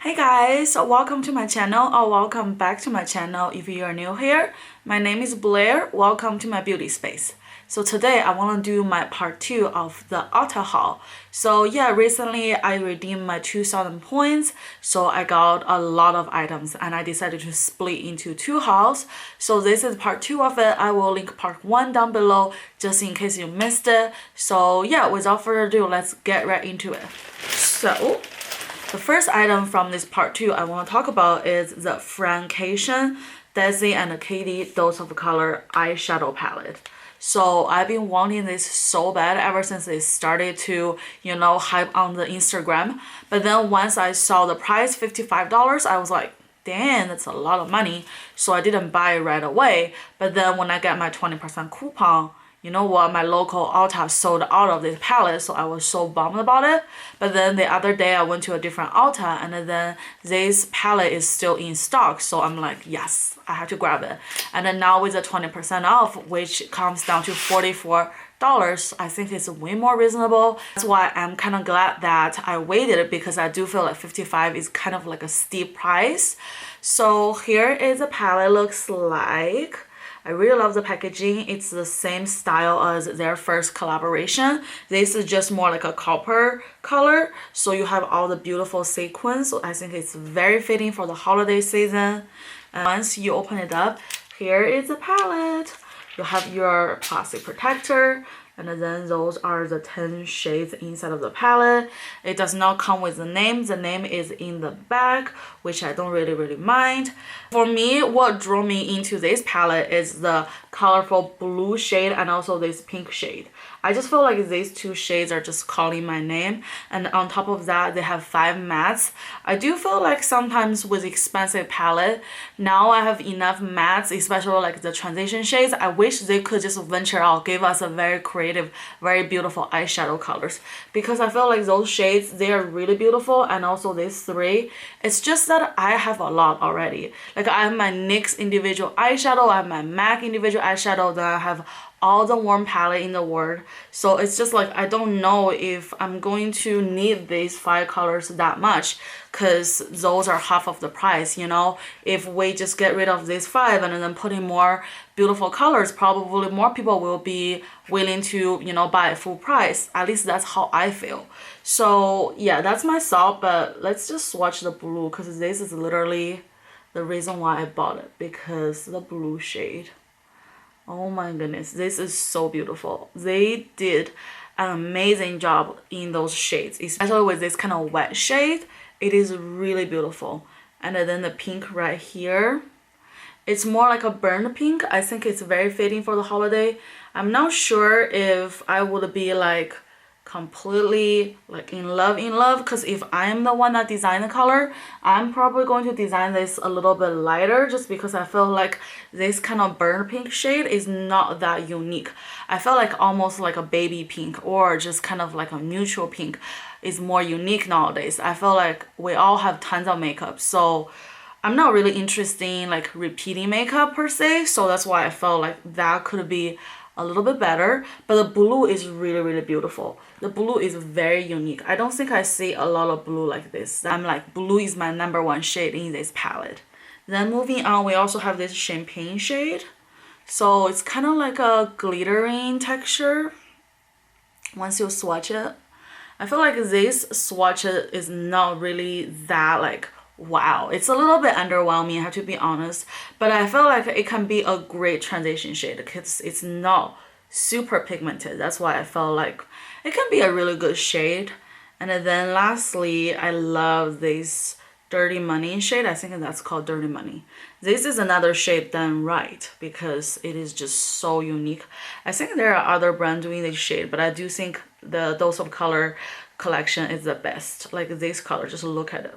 Hey guys, welcome to my channel or welcome back to my channel if you are new here. My name is Blair. Welcome to my beauty space. So today I want to do my part 2 of the Ulta haul. So yeah, recently I redeemed my 2000 points, so I got a lot of items and I decided to split into 2 hauls. So this is part 2 of it. I will link part 1 down below just in case you missed it. So yeah, without further ado, let's get right into it. So the first item from this part 2 I want to talk about is the Francation Desi and Katie Dose of Color eyeshadow palette. So I've been wanting this so bad ever since they started to, hype on the Instagram. But then once I saw the price, $55, I was like, damn, that's a lot of money. So I didn't buy it right away. But then when I got my 20% coupon, you know what, my local Ulta sold out of this palette, so I was so bummed about it. But then the other day I went to a different Ulta and then this palette is still in stock, so I'm like, yes, I have to grab it. And then now with the 20% off, which comes down to $44, I think it's way more reasonable. That's why I'm kind of glad that I waited, because I do feel like $55 is kind of like a steep price. So here is a palette looks like. I really love the packaging. It's the same style as their first collaboration. This is just more like a copper color. So you have all the beautiful sequins. So I think it's very fitting for the holiday season. And once you open it up, here is the palette. You have your plastic protector. And then those are the 10 shades inside of the palette. It does not come with the name. The name is in the back, which I don't really mind. For me, what drew me into this palette is the colorful blue shade and also this pink shade. I just feel like these 2 shades are just calling my name. And on top of that, they have 5 mattes. I do feel like sometimes with expensive palette, now I have enough mattes, especially like the transition shades. I wish they could just venture out, give us a very creative, very beautiful eyeshadow colors. Because I feel like those shades, they are really beautiful. And also these 3, it's just that I have a lot already. Like I have my NYX individual eyeshadow, I have my MAC individual eyeshadow, then I have all the warm palette in the world. So it's just like I don't know if I'm going to need these 5 colors that much, because those are half of the price, If we just get rid of these 5 and then put in more beautiful colors, probably more people will be willing to, buy it full price. At least that's how I feel. So yeah, that's my thought. But let's just swatch the blue, because this is literally the reason why I bought it, because the blue shade. Oh my goodness, this is so beautiful. They did an amazing job in those shades, especially with this kind of wet shade. It is really beautiful. And then the pink right here, it's more like a burnt pink. I think it's very fitting for the holiday. I'm not sure if I would be like completely like in love, because if I am the one that designed the color, I'm probably going to design this a little bit lighter, just because I feel like this kind of burnt pink shade is not that unique. I feel like almost like a baby pink or just kind of like a neutral pink is more unique nowadays. I feel like we all have tons of makeup, so I'm not really interested in like repeating makeup per se. So that's why I felt like that could be a little bit better. But the blue is really beautiful. The blue is very unique. I don't think I see a lot of blue like this. I'm like, blue is my #1 shade in this palette. Then moving on, we also have this champagne shade. So it's kind of like a glittering texture once you swatch it. I feel like this swatch is not really that like wow. It's a little bit underwhelming, I have to be honest. But I feel like it can be a great transition shade because it's not super pigmented. That's why I felt like it can be a really good shade. And then lastly, I love this Dirty Money shade. I think that's called Dirty Money. This is another shade done right, because it is just so unique. I think there are other brands doing this shade, but I do think the Dose of Color collection is the best. Like this color, just look at it.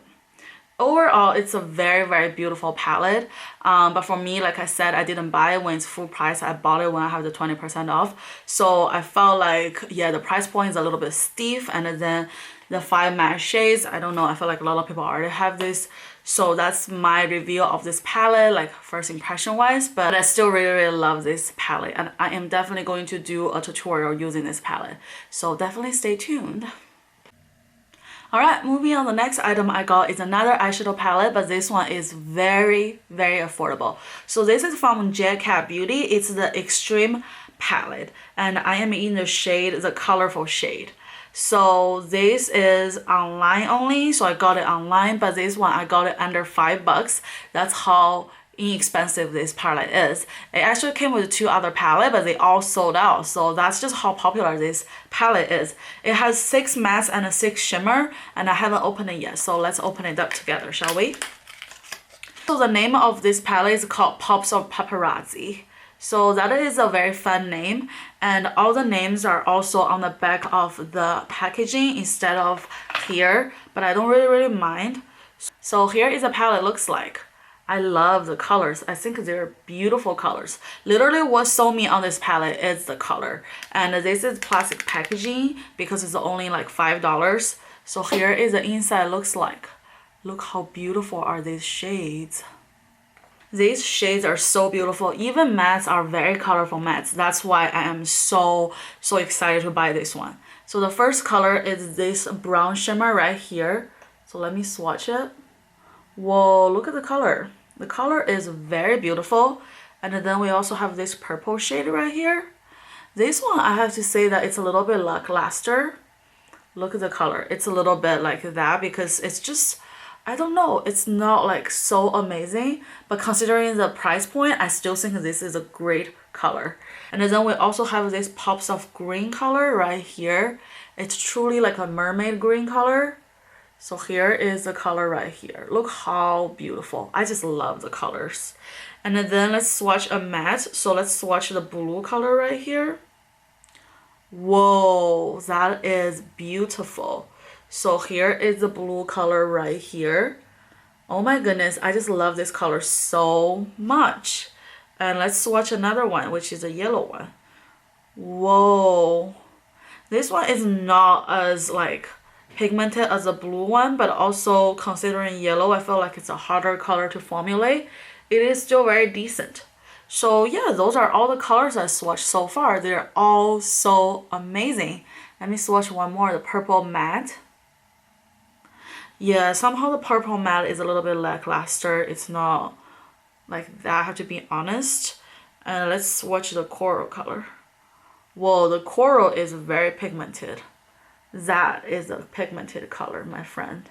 Overall, it's a very beautiful palette. But for me, like I said, I didn't buy it when it's full price. I bought it when I have the 20% off. So I felt like, yeah, the price point is a little bit steep. And then the 5 matte shades, I don't know, I feel like a lot of people already have this. So that's my review of this palette, like first impression wise. But I still really love this palette. And I am definitely going to do a tutorial using this palette. So definitely stay tuned. Alright, moving on, the next item I got is another eyeshadow palette, but this one is very, very affordable. So this is from Cat Beauty. It's the Extreme palette, and I am in the shade, the colorful shade. So this is online only, so I got it online, but this one I got it under $5. That's how inexpensive this palette is. It actually came with 2 other palettes, but they all sold out, so that's just how popular this palette is. It has 6 mattes and a 6 shimmer, and I haven't opened it yet, so let's open it up together, shall we? So the name of this palette is called Pops of Paparazzi. So that is a very fun name, and all the names are also on the back of the packaging instead of here, but I don't really mind. So here is a palette looks like. I love the colors. I think they're beautiful colors. Literally what sold me on this palette is the color. And this is plastic packaging because it's only like $5. So here is the inside looks like. Look how beautiful are these shades. These shades are so beautiful. Even mattes are very colorful mattes. That's why I am so excited to buy this one. So the first color is this brown shimmer right here. So let me swatch it. Whoa, look at the color. The color is very beautiful. And then we also have this purple shade right here. This one, I have to say that it's a little bit lackluster. Look at the color. It's a little bit like that because it's just, I don't know, it's not like so amazing. But considering the price point, I still think this is a great color. And then we also have this pops of green color right here. It's truly like a mermaid green color. So here is the color right here. Look how beautiful. I just love the colors. And then let's swatch a matte. So let's swatch the blue color right here. Whoa, that is beautiful. So here is the blue color right here. Oh my goodness, I just love this color so much. And let's swatch another one, which is a yellow one. Whoa. This one is not as like pigmented as the blue one, but also considering yellow, I feel like it's a harder color to formulate. It is still very decent. So yeah, those are all the colors I swatched so far. They're all so amazing. Let me swatch one more, the purple matte. Yeah, somehow the purple matte is a little bit lackluster. It's not like that, I have to be honest. And let's swatch the coral color. Whoa, the coral is very pigmented. That is a pigmented color, my friend.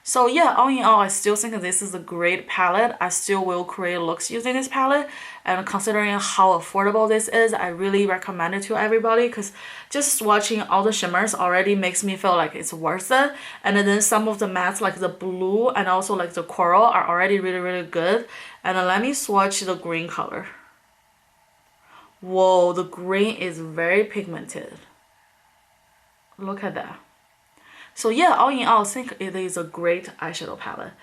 So yeah, all in all, I still think this is a great palette. I still will create looks using this palette. And considering how affordable this is, I really recommend it to everybody because just watching all the shimmers already makes me feel like it's worth it. And then some of the mattes like the blue and also like the coral are already really good. And then let me swatch the green color. Whoa, the green is very pigmented. Look at that. So yeah, all in all, I think it is a great eyeshadow palette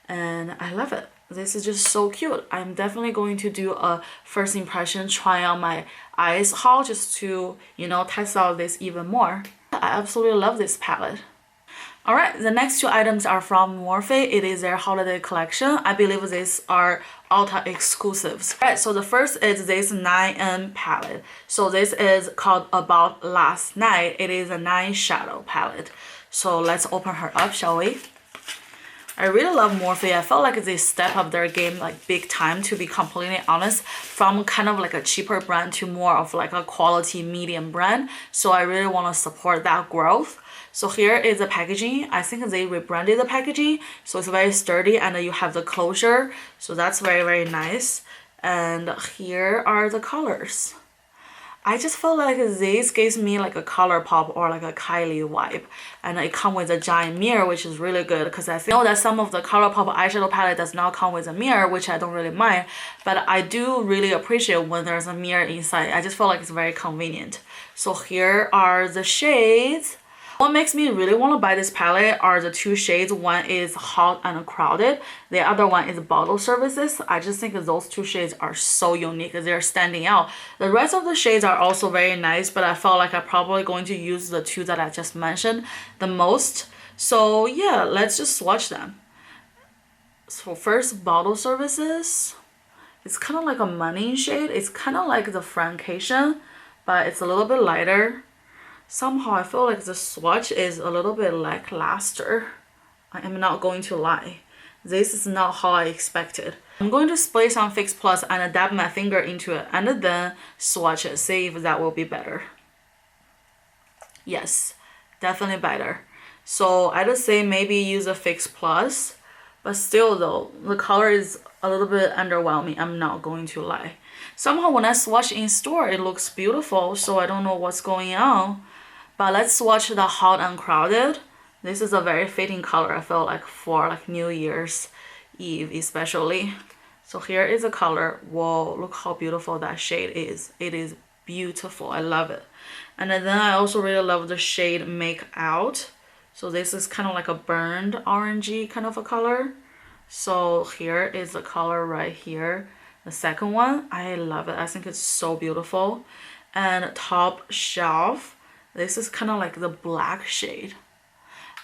and I love it. This is just so cute. I'm definitely going to do a first impression try on my eyes haul just to, you know, test out this even more. I absolutely love this palette. Alright, the next 2 items are from Morphe. It is their holiday collection. I believe these are Ulta exclusives. Alright, so the first is this 9N palette. So this is called About Last Night. It is a 9 shadow palette. So let's open her up, shall we? I really love Morphe. I felt like they step up their game like big time, to be completely honest, from kind of like a cheaper brand to more of like a quality medium brand. So I really want to support that growth. So here is the packaging. I think they rebranded the packaging, so it's very sturdy and you have the closure. So that's very nice. And here are the colors. I just feel like this gives me like a ColourPop or like a Kylie vibe. And it comes with a giant mirror, which is really good because I know that some of the ColourPop eyeshadow palette does not come with a mirror, which I don't really mind. But I do really appreciate when there's a mirror inside. I just feel like it's very convenient. So here are the shades. What makes me really want to buy this palette are the 2 shades. One is Hot and Crowded. The other one is Bottle Services. I just think that those 2 shades are so unique. They're standing out. The rest of the shades are also very nice, but I felt like I'm probably going to use the 2 that I just mentioned the most. So yeah, let's just swatch them. So first, Bottle Services. It's kind of like a money shade. It's kind of like the Francation, but it's a little bit lighter. somehow I feel like the swatch is a little bit lackluster. I am not going to lie. This is not how I expected. I'm going to spray some Fix Plus and dab my finger into it and then swatch it, see if that will be better. Yes, definitely better. So I'd say maybe use a Fix Plus, but still though, the color is a little bit underwhelming, I'm not going to lie. Somehow when I swatch in store, it looks beautiful, so I don't know what's going on. But let's swatch the Hot and Crowded. This is a very fitting color, I feel like, for like New Year's Eve especially. So here is a color. Whoa, look how beautiful that shade is. It is beautiful, I love it. And then I also really love the shade Make Out. So this is kind of like a burned orangey kind of a color. So here is the color right here. The second one, I love it. I think it's so beautiful. And Top Shelf, this is kind of like the black shade.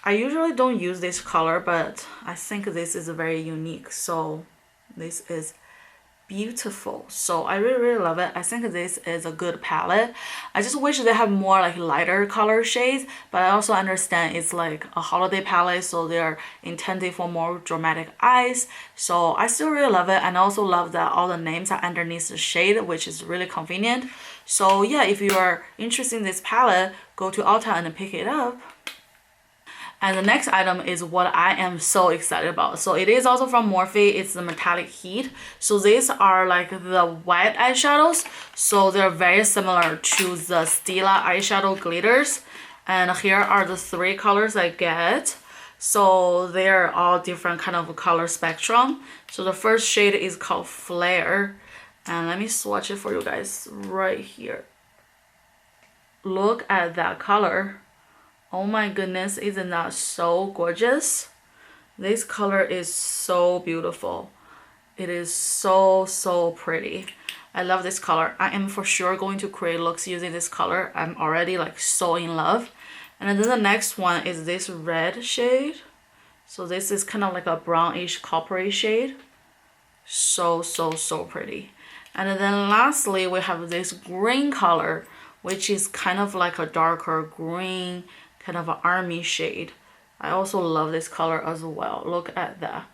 I usually don't use this color, but I think this is very unique. So this is beautiful. So I really love it. I think this is a good palette. I just wish they have more like lighter color shades, but I also understand it's like a holiday palette, so they're intended for more dramatic eyes. So I still really love it, and I also love that all the names are underneath the shade, which is really convenient. So yeah, if you are interested in this palette, go to Ulta and pick it up. And the next item is what I am so excited about. So it is also from Morphe. It's the Metallic Heat. So these are like the white eyeshadows. So they're very similar to the Stila eyeshadow glitters. And here are the 3 colors I get. So they're all different kind of color spectrum. So the first shade is called Flare. And let me swatch it for you guys right here. Look at that color. Oh my goodness, isn't that so gorgeous? This color is so beautiful. It is so pretty. I love this color. I am for sure going to create looks using this color. I'm already like so in love. And then the next one is this red shade. So this is kind of like a brownish coppery shade. So pretty. And then lastly, we have this green color, which is kind of like a darker green, kind of an army shade. I also love this color as well. Look at that.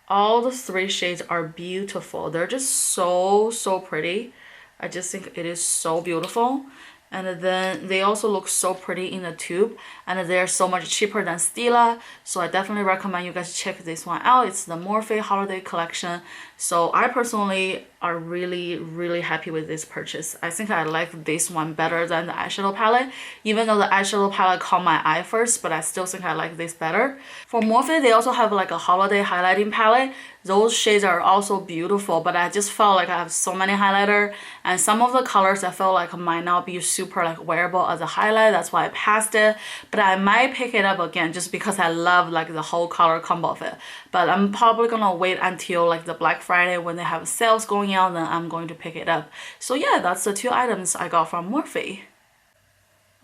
All the 3 shades are beautiful. They're just so pretty. I just think it is so beautiful. And then they also look so pretty in the tube, and they're so much cheaper than Stila, so I definitely recommend you guys check this one out. It's the Morphe holiday collection. So I personally are really happy with this purchase. I think I like this one better than the eyeshadow palette, even though the eyeshadow palette caught my eye first, but I still think I like this better. For Morphe, they also have like a holiday highlighting palette. Those shades are also beautiful, but I just felt like I have so many highlighter, and some of the colors I felt like might not be super like wearable as a highlight. That's why I passed it, but I might pick it up again just because I love like the whole color combo of it. But I'm probably gonna wait until like the Black Friday when they have sales going on, then I'm going to pick it up. So yeah, that's the 2 items I got from Morphe.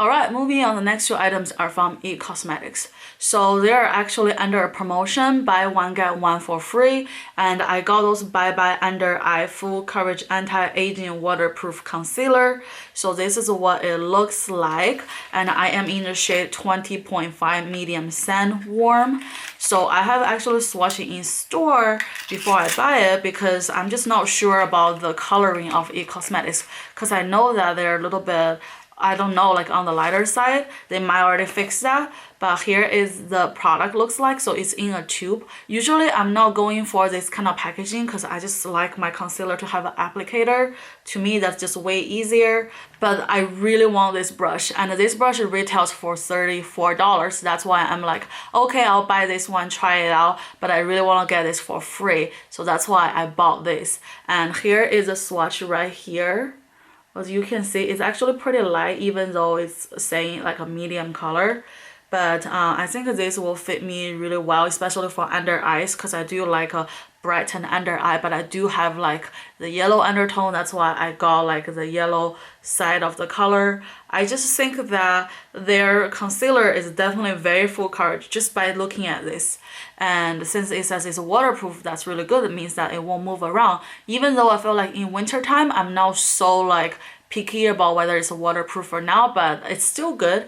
Alright, moving on, the next 2 items are from IT Cosmetics. So they are actually under a promotion, buy one get one for free, and I got those Bye Bye Under Eye Full Coverage Anti-Aging Waterproof Concealer. So this is what it looks like, and I am in the shade 20.5 Medium Sand Warm. So I have actually swatched it in store before I buy it because I'm just not sure about the coloring of IT Cosmetics, because I know that they're a little bit, I don't know, like on the lighter side. They might already fix that, but here is the product looks like. So it's in a tube. Usually I'm not going for this kind of packaging because I just like my concealer to have an applicator. To me, that's just way easier, but I really want this brush, and this brush retails for $34. That's why I'm like, okay, I'll buy this one, try it out, but I really want to get this for free, so that's why I bought this. And here is a swatch right here. As you can see, it's actually pretty light, even though it's saying like a medium color. But I think this will fit me really well, especially for under eyes, because I do like a brighten under eye, but I do have like the yellow undertone. That's why I got like the yellow side of the color. I just think that their concealer is definitely very full coverage just by looking at this. And since it says it's waterproof, that's really good. It means that it won't move around. Even though I feel like in winter time, I'm not so like picky about whether it's waterproof or not, but it's still good.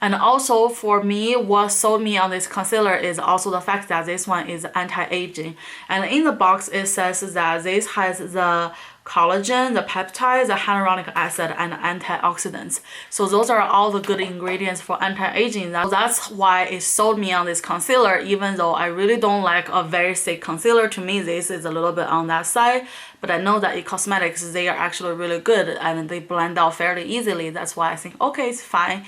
And also for me, what sold me on this concealer is also the fact that this one is anti-aging. And in the box, it says that this has the collagen, the peptides, the hyaluronic acid, and antioxidants. So those are all the good ingredients for anti-aging. That's why it sold me on this concealer, even though I really don't like a very thick concealer. To me, this is a little bit on that side. But I know that in cosmetics, they are actually really good and they blend out fairly easily. That's why I think, okay, it's fine.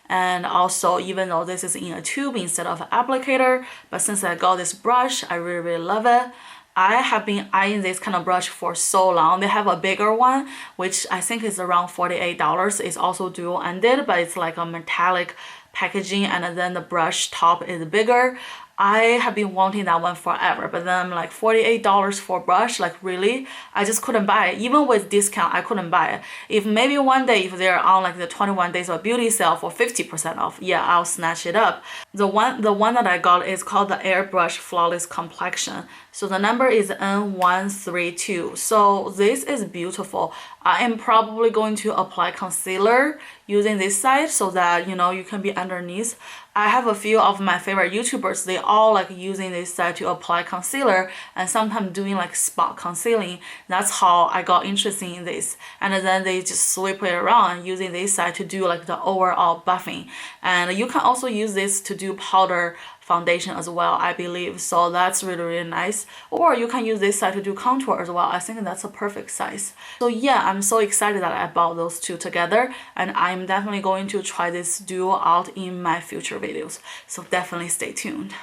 And also, even though this is in a tube instead of an applicator, but since I got this brush, I really love it. I have been eyeing this kind of brush for so long. They have a bigger one, which I think is around $48. It's also dual-ended, but it's like a metallic packaging, and then the brush top is bigger. I have been wanting that one forever, but then I'm like $48 for a brush, like really? I just couldn't buy it. Even with discount, I couldn't buy it. If maybe one day, if they're on like the 21 days of beauty sale for 50% off, yeah, I'll snatch it up. The one that I got is called the Airbrush Flawless Complexion. So the number is N132. So this is beautiful. I am probably going to apply concealer using this side so that, you know, you can be underneath. I have a few of my favorite YouTubers, they all like using this side to apply concealer and sometimes doing like spot concealing. That's how I got interested in this. And then they just sweep it around using this side to do like the overall buffing. And you can also use this to do powder foundation as well, I believe. So that's really nice. Or you can use this side to do contour as well. I think that's a perfect size. So yeah, I'm so excited that I bought those two together, and I'm definitely going to try this duo out in my future videos. So definitely stay tuned.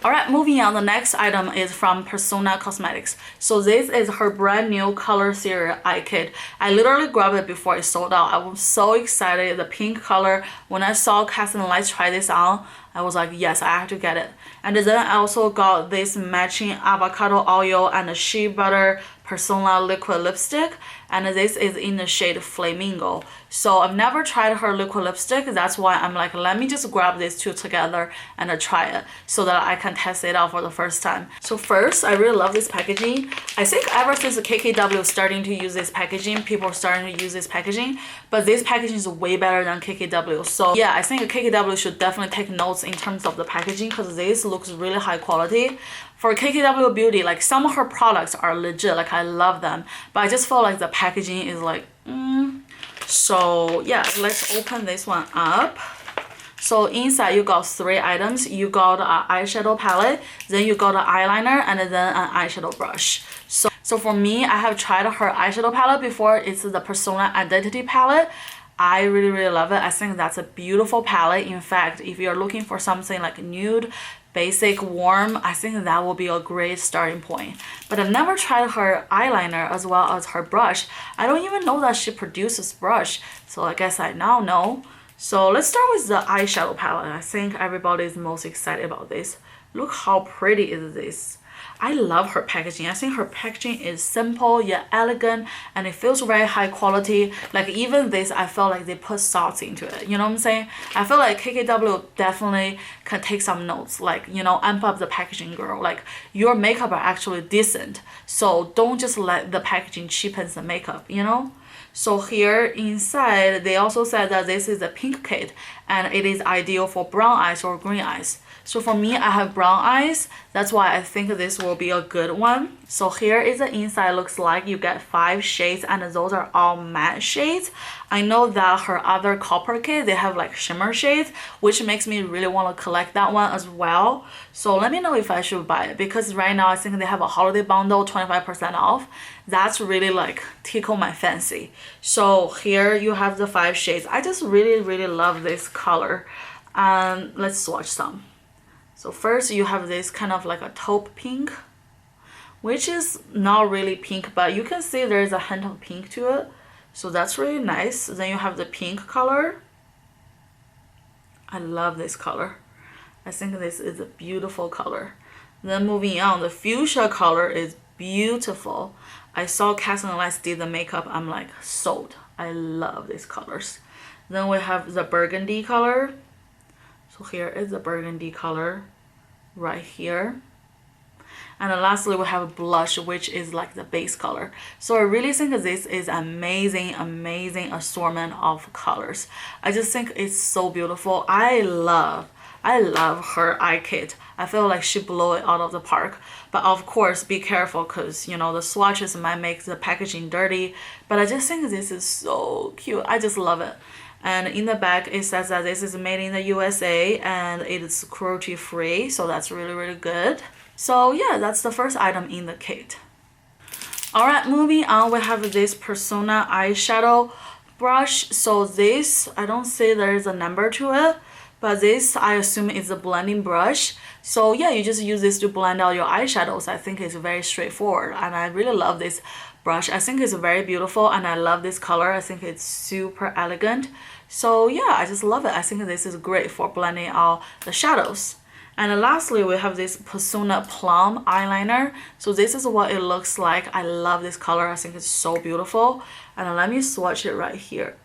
Alright, moving on, the next item is from Persona Cosmetics. So this is her brand new color series eye kit. I literally grabbed it before it sold out. I was so excited. The pink color, when I saw Cass and Lights try this on, I was like, yes, I have to get it. And then I also got this matching avocado oil and shea butter Persona liquid lipstick, and this is in the shade Flamingo. So I've never tried her liquid lipstick. That's why I'm like, let me just grab these two together and try it so that I can test it out for the first time. So first, I really love this packaging. I think ever since the KKW starting to use this packaging, people are starting to use this packaging, but this packaging is way better than KKW. So yeah, I think KKW should definitely take notes in terms of the packaging because this looks really high quality. For KKW Beauty, like some of her products are legit, like I love them, but I just feel like the packaging is like, So yeah, let's open this one up. So inside you got 3 items. You got an eyeshadow palette, then you got an eyeliner, and then an eyeshadow brush. So for me, I have tried her eyeshadow palette before. It's the Persona Identity palette. I really love it. I think that's a beautiful palette. In fact, if you're looking for something like nude, basic, warm, I think that will be a great starting point. But I've never tried her eyeliner as well as her brush. I don't even know that she produces brush, so I guess I now know. So let's start with the eyeshadow palette. I think everybody is most excited about this. Look how pretty is this. I love her packaging. I think her packaging is simple yet elegant, and it feels very high quality. Like even this, I felt like they put sauce into it. You know what I'm saying? I feel like KKW definitely can take some notes. Like, you know, amp up the packaging, girl. Like your makeup are actually decent. So don't just let the packaging cheapen the makeup, you know? So here inside, they also said that this is a pink kit and it is ideal for brown eyes or green eyes. So for me, I have brown eyes. That's why I think this will be a good one. So here is the inside looks like. You get 5 shades and those are all matte shades. I know that her other copper kit, they have like shimmer shades, which makes me really want to collect that one as well. So let me know if I should buy it, because right now I think they have a holiday bundle, 25% off. That's really like tickle my fancy. So here you have the 5 shades. I just really love this color. Let's swatch some. So first you have this kind of like a taupe pink, which is not really pink, but you can see there's a hint of pink to it. So that's really nice. Then you have the pink color. I love this color. I think this is a beautiful color. Then moving on, the fuchsia color is beautiful. I saw Cass and Lights did the makeup. I'm like sold. I love these colors. Then we have the burgundy color. So here is the burgundy color right here. And then lastly, we have blush, which is like the base color. So I really think this is amazing, amazing assortment of colors. I just think it's so beautiful. I love her eye kit. I feel like she blew it out of the park. But of course, be careful because, you know, the swatches might make the packaging dirty. But I just think this is so cute. I just love it. And in the back, it says that this is made in the USA and it is cruelty free. So that's really, really good. So yeah, that's the first item in the kit. Alright, moving on, we have this Persona eyeshadow brush. So this, I don't see there's a number to it. But this, I assume, is a blending brush. So yeah, you just use this to blend out your eyeshadows. I think it's very straightforward. And I really love this brush. I think it's very beautiful and I love this color. I think it's super elegant. So yeah, I just love it. I think this is great for blending out the shadows. And then lastly, we have this Persona Plum eyeliner. So this is what it looks like. I love this color. I think it's so beautiful. And then let me swatch it right here.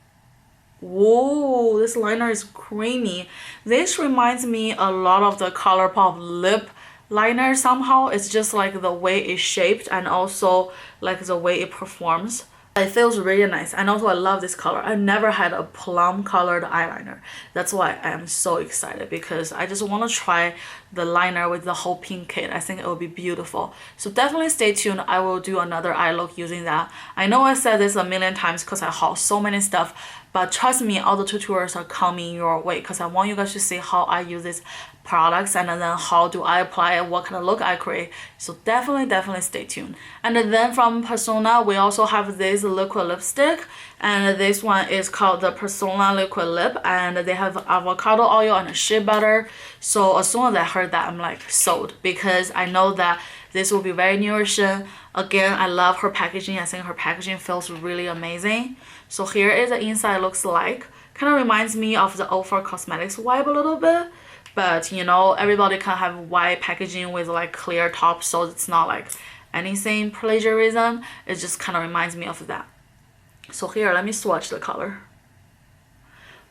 Whoa, this liner is creamy. This reminds me a lot of the ColourPop lip liner somehow. It's just like the way it's shaped and also like the way it performs. It feels really nice, and also I love this color. I never had a plum colored eyeliner. That's why I am so excited, because I just want to try the liner with the whole pink kit. I think it will be beautiful. So definitely stay tuned. I will do another eye look using that. I know I said this a million times because I haul so many stuff, but trust me, all the tutorials are coming your way because I want you guys to see how I use these products and then how do I apply it, what kind of look I create. So definitely stay tuned. And then from Persona, we also have this liquid lipstick, and this one is called the Persona Liquid Lip, and they have avocado oil and shea butter. So as soon as I heard that, I'm like sold, because I know that this will be very nourishing. Again, I love her packaging. I think her packaging feels really amazing. So here is the inside looks like. Kind of reminds me of the Ulta Cosmetics vibe a little bit. But you know, everybody can have white packaging with like clear top, so it's not like anything plagiarism. It just kind of reminds me of that. So here, let me swatch the color.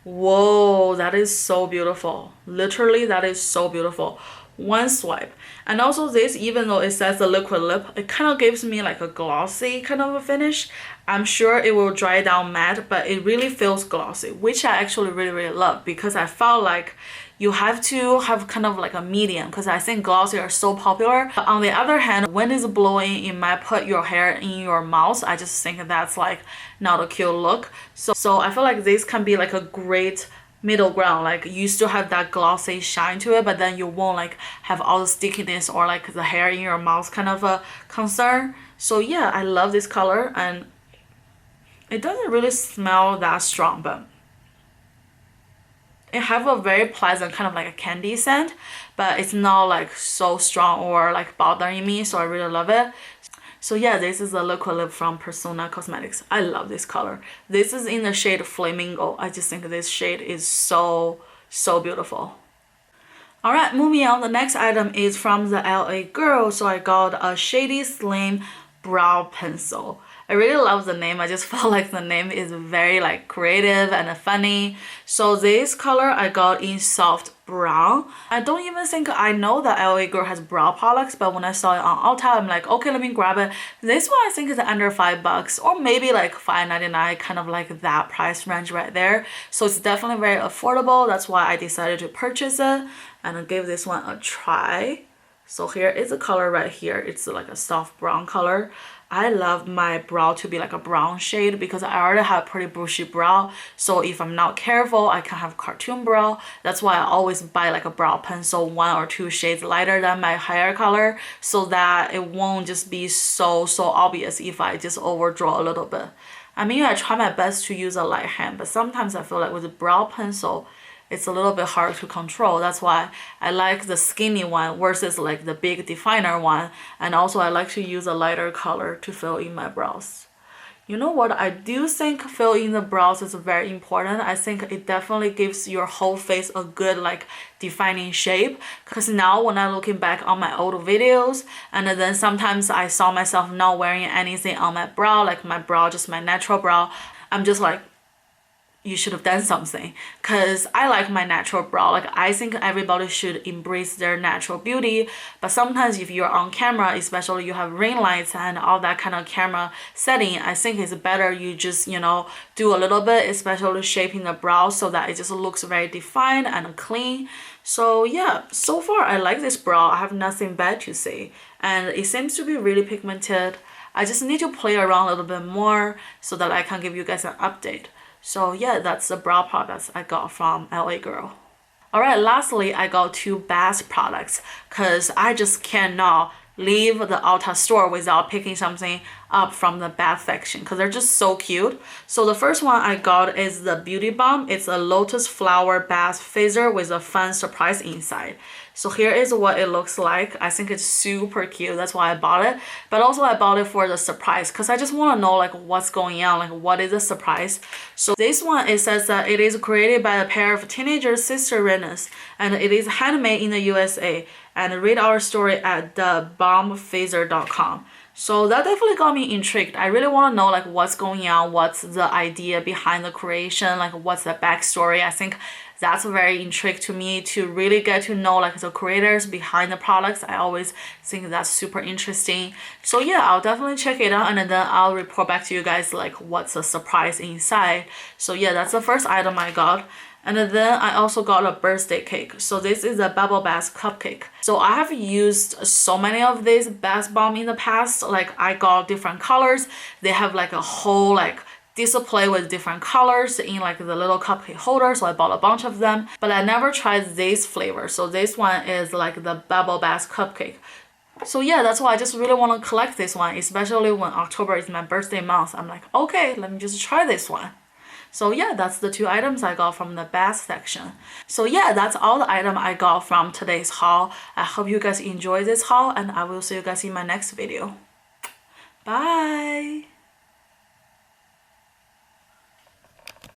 Whoa, that is so beautiful. Literally, that is so beautiful. One swipe. And also this, even though it says the liquid lip, it kind of gives me like a glossy kind of a finish. I'm sure it will dry down matte, but it really feels glossy, which I actually really love, because I felt like you have to have kind of like a medium, because I think glossy are so popular. But on the other hand, when it's blowing, it might put your hair in your mouth. I just think that's like not a cute look. So I feel like this can be like a great middle ground. Like you still have that glossy shine to it, but then you won't like have all the stickiness or like the hair in your mouth kind of a concern. So yeah, I love this color, and it doesn't really smell that strong, but it have a very pleasant kind of like a candy scent, but it's not like so strong or like bothering me, so I really love it. So yeah, this is the liquid lip from Persona Cosmetics. I love this color. This is in the shade Flamingo. I just think this shade is so beautiful. Alright, moving on. The next item is from the LA Girl. So I got a Shady Slim brow pencil. I really love the name. I just felt like the name is very like creative and funny. So this color I got in soft brown. I don't even think I know that LA Girl has brow products, but when I saw it on Ulta, I'm like, okay, let me grab it. This one I think is under $5 or maybe like $5.99, kind of like that price range right there. So it's definitely very affordable. That's why I decided to purchase it and I gave this one a try. So here is the color right here. It's like a soft brown color. I love my brow to be like a brown shade because I already have pretty bushy brow. So if I'm not careful, I can have cartoon brow. That's why I always buy like a brow pencil 1 or 2 shades lighter than my hair color, so that it won't just be so obvious if I just overdraw a little bit. I mean, I try my best to use a light hand, but sometimes I feel like with a brow pencil, it's a little bit hard to control. That's why I like the skinny one versus like the big definer one. And also I like to use a lighter color to fill in my brows. You know what? I do think filling the brows is very important. I think it definitely gives your whole face a good like defining shape. Because now when I'm looking back on my old videos, and then sometimes I saw myself not wearing anything on my brow, like my brow, just my natural brow, I'm just like, you should have done something, because I like my natural brow. Like, I think everybody should embrace their natural beauty, but sometimes if you're on camera, especially you have ring lights and all that kind of camera setting, I think it's better you just, you know, do a little bit, especially shaping the brow so that it just looks very defined and clean. So yeah, so far I like this brow. I have nothing bad to say, and it seems to be really pigmented. I just need to play around a little bit more so that I can give you guys an update. So yeah, that's the brow products I got from LA Girl. Alright, lastly, I got 2 bath products because I just cannot leave the Ulta store without picking something up from the bath section because they're just so cute. So the first one I got is the Beauty Balm. It's a lotus flower bath fizzer with a fun surprise inside. So here is what it looks like. I think it's super cute. That's why I bought it. But also I bought it for the surprise because I just want to know like what's going on, like what is the surprise. So this one, it says that it is created by a pair of teenager sister Winnes, and it is handmade in the USA. And read our story at thebombfizzer.com. So that definitely got me intrigued. I really want to know like what's going on, what's the idea behind the creation, like what's the backstory. I think that's very intrigued to me to really get to know like the creators behind the products. I always think that's super interesting. So yeah, I'll definitely check it out, and then I'll report back to you guys like what's the surprise inside. So yeah, that's the first item I got. And then I also got a birthday cake. So this is a bubble bath cupcake. So I have used so many of these bath bomb in the past. Like I got different colors. They have like a whole like display with different colors in like the little cupcake holder. So I bought a bunch of them, but I never tried this flavor. So this one is like the bubble bath cupcake. So yeah, that's why I just really want to collect this one, especially when October is my birthday month. I'm like, okay, let me just try this one. So yeah, that's the 2 items I got from the bath section. So yeah, that's all the item I got from today's haul. I hope you guys enjoyed this haul, and I will see you guys in my next video. Bye!